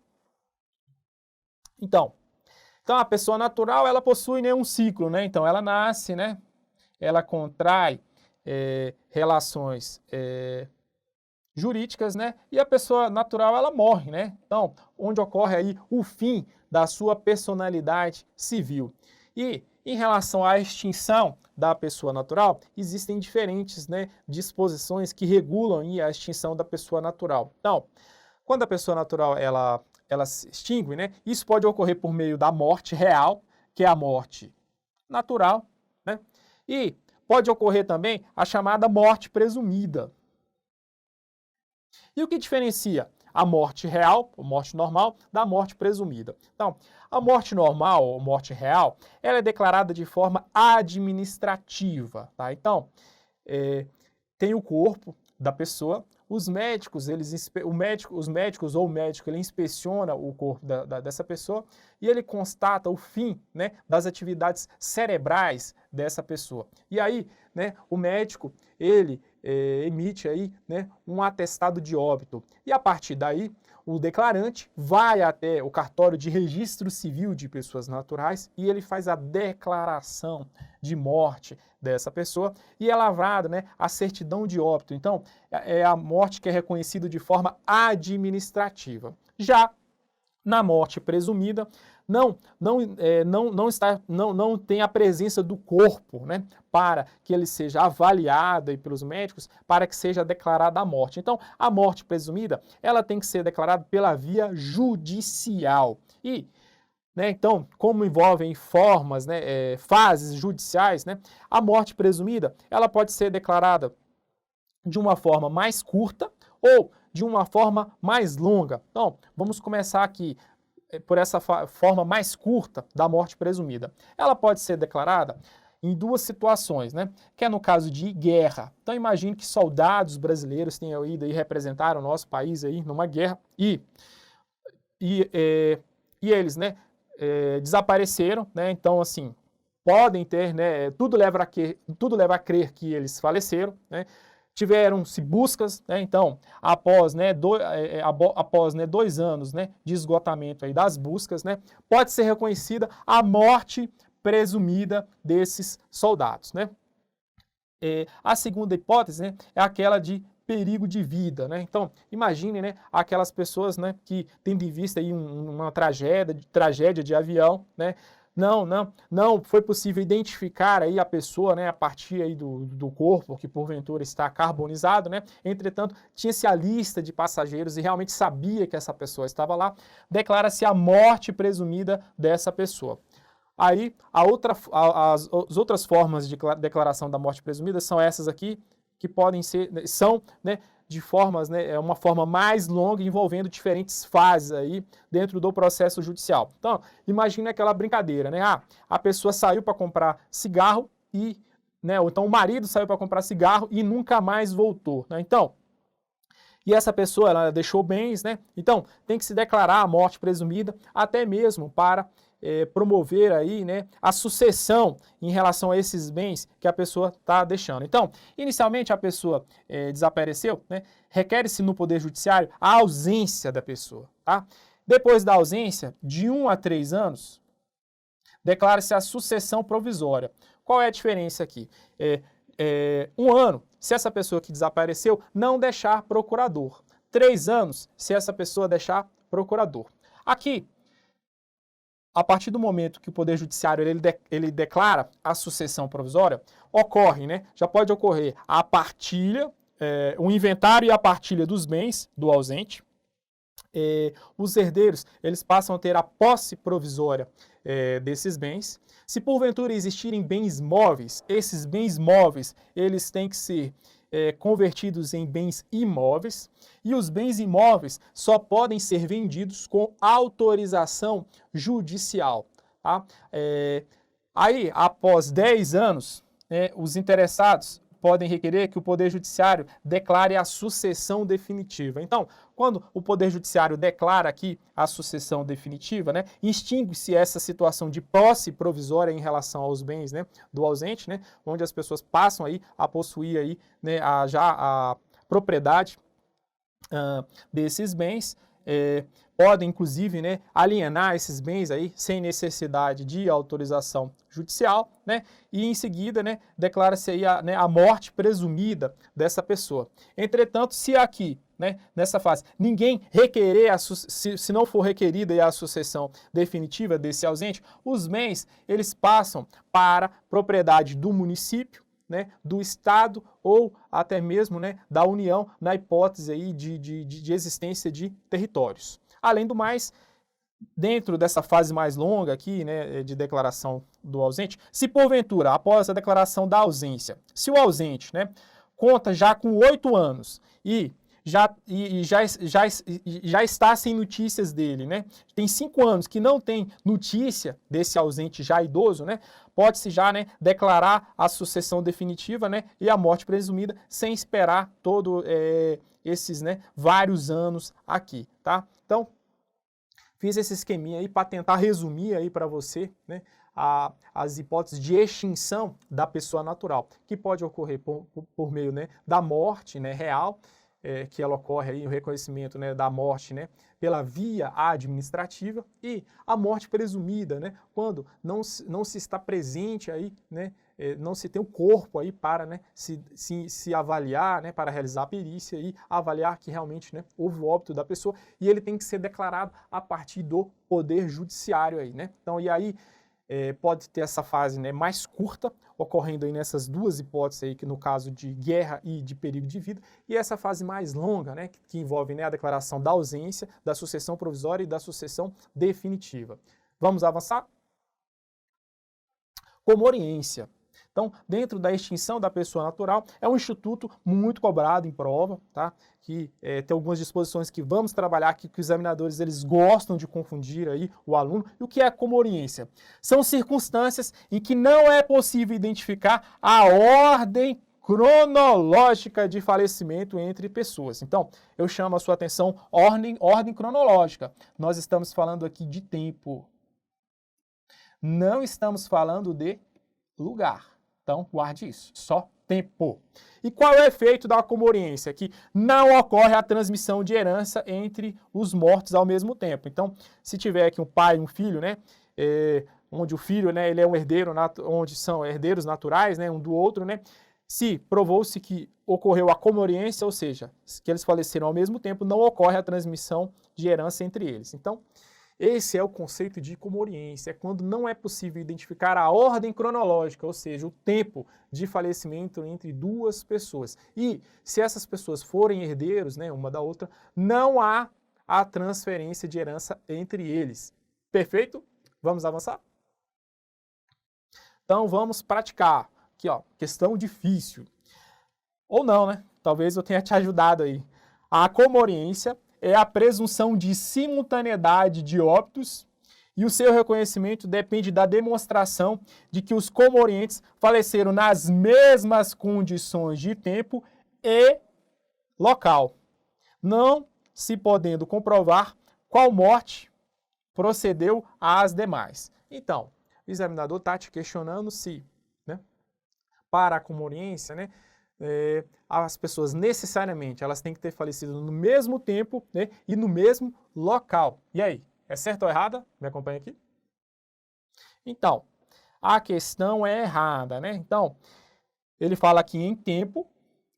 A: Então a pessoa natural, ela possui, né, um ciclo, né? Então ela nasce, né? Ela contrai relações jurídicas, né? E a pessoa natural, ela morre, né? Então, onde ocorre aí o fim da sua personalidade civil. E em relação à extinção da pessoa natural, existem diferentes, né, disposições que regulam aí a extinção da pessoa natural. Então, quando a pessoa natural ela se extingue, né, isso pode ocorrer por meio da morte real, que é a morte natural, né? E pode ocorrer também a chamada morte presumida. E o que diferencia a morte real, a morte normal, da morte presumida? Então, a morte normal, ou morte real, ela é declarada de forma administrativa, tá? Então, tem o corpo da pessoa, os médicos, os médicos ou o médico, ele inspeciona o corpo dessa pessoa e ele constata o fim, né, das atividades cerebrais dessa pessoa. E aí, né, o médico, ele emite aí, né, um atestado de óbito. E a partir daí, o declarante vai até o cartório de registro civil de pessoas naturais e ele faz a declaração de morte dessa pessoa e é lavrada, né, a certidão de óbito. Então, é a morte que é reconhecida de forma administrativa. Já na morte presumida, não tem a presença do corpo, né, para que ele seja avaliado aí pelos médicos, para que seja declarada a morte. Então, a morte presumida, ela tem que ser declarada pela via judicial. E, né, então, como envolvem formas, né, fases judiciais, né, a morte presumida, ela pode ser declarada de uma forma mais curta ou de uma forma mais longa. Então, vamos começar aqui por essa forma mais curta da morte presumida. Ela pode ser declarada em duas situações, né? Que é no caso de guerra. Então imagine que soldados brasileiros tenham ido e representar o nosso país aí numa guerra e eles, né, desapareceram, né? Então assim, podem ter, né, tudo leva a crer que eles faleceram, né? Tiveram-se buscas, né? Então, após 2 anos, né, de esgotamento aí das buscas, né, pode ser reconhecida a morte presumida desses soldados, né? A segunda hipótese, né, é aquela de perigo de vida, né? Então, imagine, né, aquelas pessoas, né, que tendo em vista aí uma tragédia de avião, né? Não foi possível identificar aí a pessoa, né, a partir aí do corpo, que porventura está carbonizado, né? Entretanto, tinha-se a lista de passageiros e realmente sabia que essa pessoa estava lá, declara-se a morte presumida dessa pessoa. Aí, as outras formas de declaração da morte presumida são essas aqui, que são, né, de formas, né, uma forma mais longa envolvendo diferentes fases aí dentro do processo judicial. Então, imagine aquela brincadeira, né? A pessoa saiu para comprar cigarro e, né, ou então o marido saiu para comprar cigarro e nunca mais voltou, né? Então, e essa pessoa, ela deixou bens, né? Então, tem que se declarar a morte presumida, até mesmo para promover aí, né, a sucessão em relação a esses bens que a pessoa está deixando. Então, inicialmente a pessoa desapareceu, né, requer-se no Poder Judiciário a ausência da pessoa, tá? Depois da ausência, de 1 a 3 anos, declara-se a sucessão provisória. Qual é a diferença aqui? 1 ano, se essa pessoa que desapareceu não deixar procurador. 3 anos, se essa pessoa deixar procurador. Aqui, a partir do momento que o Poder Judiciário ele declara a sucessão provisória, ocorre, né, já pode ocorrer a partilha, o inventário e a partilha dos bens do ausente. Os herdeiros, eles passam a ter a posse provisória desses bens. Se porventura existirem bens móveis, esses bens móveis, eles têm que ser convertidos em bens imóveis, e os bens imóveis só podem ser vendidos com autorização judicial. Tá? Aí, após 10 anos, os interessados podem requerer que o Poder Judiciário declare a sucessão definitiva. Então, quando o Poder Judiciário declara aqui a sucessão definitiva, extingue-se essa situação de posse provisória em relação aos bens, do ausente, onde as pessoas passam aí a possuir aí, já a propriedade desses bens. Podem, inclusive, alienar esses bens aí sem necessidade de autorização judicial, e em seguida, declara-se aí a morte presumida dessa pessoa. Entretanto, se aqui, nessa fase, ninguém requerer, se não for requerida a sucessão definitiva desse ausente, os bens, eles passam para propriedade do município, do Estado ou até mesmo da União, na hipótese aí de existência de territórios. Além do mais, dentro dessa fase mais longa aqui, de declaração do ausente, se porventura, após a declaração da ausência, se o ausente, conta já com 8 anos e já está sem notícias dele, tem 5 anos que não tem notícia desse ausente já idoso, pode-se já declarar a sucessão definitiva, e a morte presumida sem esperar todo esses vários anos aqui, tá? Então, fiz esse esqueminha aí para tentar resumir aí para você, as hipóteses de extinção da pessoa natural, que pode ocorrer por meio da morte real, que ela ocorre aí, o reconhecimento da morte pela via administrativa, e a morte presumida, quando não se está presente aí, não se tem o corpo aí para se avaliar, para realizar a perícia e avaliar que realmente houve o óbito da pessoa, e ele tem que ser declarado a partir do Poder Judiciário aí, Então, e aí pode ter essa fase mais curta, ocorrendo aí nessas duas hipóteses aí, que no caso de guerra e de perigo de vida, e essa fase mais longa, que envolve a declaração da ausência, da sucessão provisória e da sucessão definitiva. Vamos avançar? Comoriência. Então, dentro da extinção da pessoa natural, é um instituto muito cobrado em prova, tá? Que tem algumas disposições que vamos trabalhar aqui, que os examinadores eles gostam de confundir aí o aluno. E o que é comoriência? São circunstâncias em que não é possível identificar a ordem cronológica de falecimento entre pessoas. Então, eu chamo a sua atenção ordem cronológica. Nós estamos falando aqui de tempo. Não estamos falando de lugar. Então, guarde isso, só tempo. E qual é o efeito da comoriência? Que não ocorre a transmissão de herança entre os mortos ao mesmo tempo. Então, se tiver aqui um pai e um filho, onde o filho ele é um herdeiro, onde são herdeiros naturais, um do outro, se provou-se que ocorreu a comoriência, ou seja, que eles faleceram ao mesmo tempo, não ocorre a transmissão de herança entre eles. Então, esse é o conceito de comoriência, é quando não é possível identificar a ordem cronológica, ou seja, o tempo de falecimento entre duas pessoas. E se essas pessoas forem herdeiros, uma da outra, não há a transferência de herança entre eles. Perfeito? Vamos avançar? Então vamos praticar. Aqui, questão difícil. Ou não, Talvez eu tenha te ajudado aí. A comoriência é a presunção de simultaneidade de óbitos e o seu reconhecimento depende da demonstração de que os comorientes faleceram nas mesmas condições de tempo e local, não se podendo comprovar qual morte procedeu às demais. Então, o examinador está te questionando se, para a comoriência, as pessoas necessariamente elas têm que ter falecido no mesmo tempo e no mesmo local. E aí, é certo ou errada? Me acompanha aqui. Então, a questão é errada, Então, ele fala aqui em tempo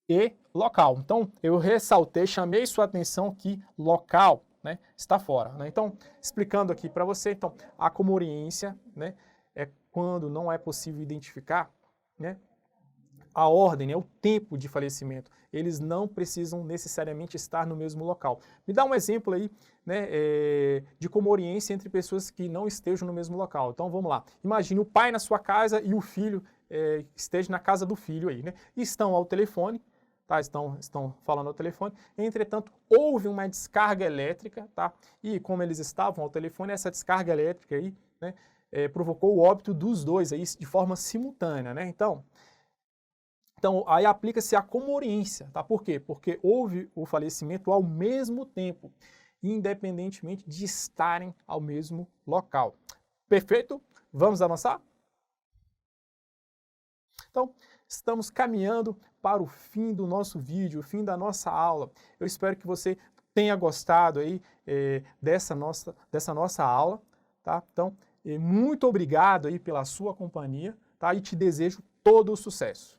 A: e local. Então, eu ressaltei, chamei sua atenção que local está fora. Então, explicando aqui para você, então, a comoriência é quando não é possível identificar a ordem, o tempo de falecimento. Eles não precisam necessariamente estar no mesmo local. Me dá um exemplo aí de comoriência entre pessoas que não estejam no mesmo local. Então vamos lá. Imagine o pai na sua casa e o filho esteja na casa do filho aí. E estão ao telefone, tá? Estão falando ao telefone. Entretanto, houve uma descarga elétrica, tá? E como eles estavam ao telefone, essa descarga elétrica aí, né, provocou o óbito dos dois aí de forma simultânea, né? Então aí aplica-se a comorbidência, tá? Por quê? Porque houve o falecimento ao mesmo tempo, independentemente de estarem ao mesmo local. Perfeito? Vamos avançar? Então, estamos caminhando para o fim do nosso vídeo, o fim da nossa aula. Eu espero que você tenha gostado aí dessa nossa aula, tá? Então, muito obrigado aí pela sua companhia, tá? E te desejo todo o sucesso.